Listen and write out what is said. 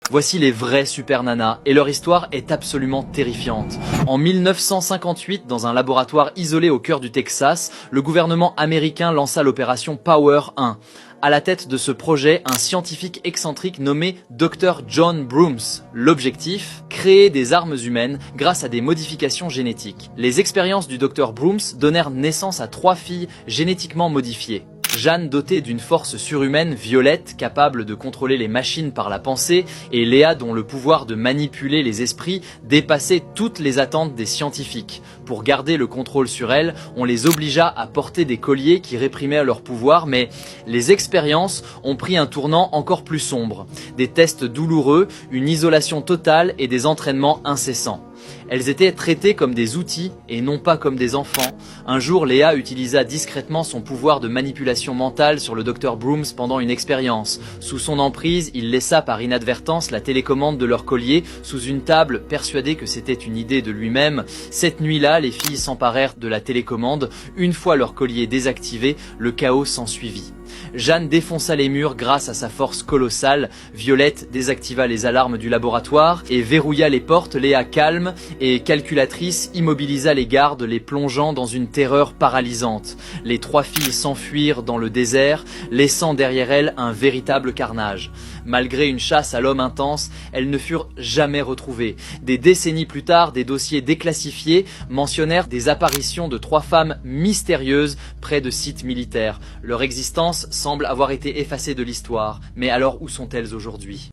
Voici les vrais super nanas, et leur histoire est absolument terrifiante. En 1958, dans un laboratoire isolé au cœur du Texas, le gouvernement américain lança l'opération Power 1. À la tête de ce projet, un scientifique excentrique nommé Dr John Brooms. L'objectif, créer des armes humaines grâce à des modifications génétiques. Les expériences du Dr Brooms donnèrent naissance à 3 filles génétiquement modifiées. Jeanne, dotée d'une force surhumaine, Violette, capable de contrôler les machines par la pensée, et Léa, dont le pouvoir de manipuler les esprits dépassait toutes les attentes des scientifiques. Pour garder le contrôle sur elles, on les obligea à porter des colliers qui réprimaient leur pouvoir, mais les expériences ont pris un tournant encore plus sombre. Des tests douloureux, une isolation totale et des entraînements incessants. Elles étaient traitées comme des outils et non pas comme des enfants. Un jour, Léa utilisa discrètement son pouvoir de manipulation mentale sur le Dr Brooms pendant une expérience. Sous son emprise, il laissa par inadvertance la télécommande de leur collier sous une table, persuadé que c'était une idée de lui-même. Cette nuit-là, les filles s'emparèrent de la télécommande. Une fois leur collier désactivé, le chaos s'ensuivit. Jeanne défonça les murs grâce à sa force colossale, Violette désactiva les alarmes du laboratoire et verrouilla les portes, Léa calme et calculatrice immobilisa les gardes, les plongeant dans une terreur paralysante. Les 3 filles s'enfuirent dans le désert, laissant derrière elles un véritable carnage. Malgré une chasse à l'homme intense, elles ne furent jamais retrouvées. Des décennies plus tard, des dossiers déclassifiés mentionnèrent des apparitions de 3 femmes mystérieuses près de sites militaires. Leur existence semble avoir été effacée de l'histoire, mais alors où sont-elles aujourd'hui ?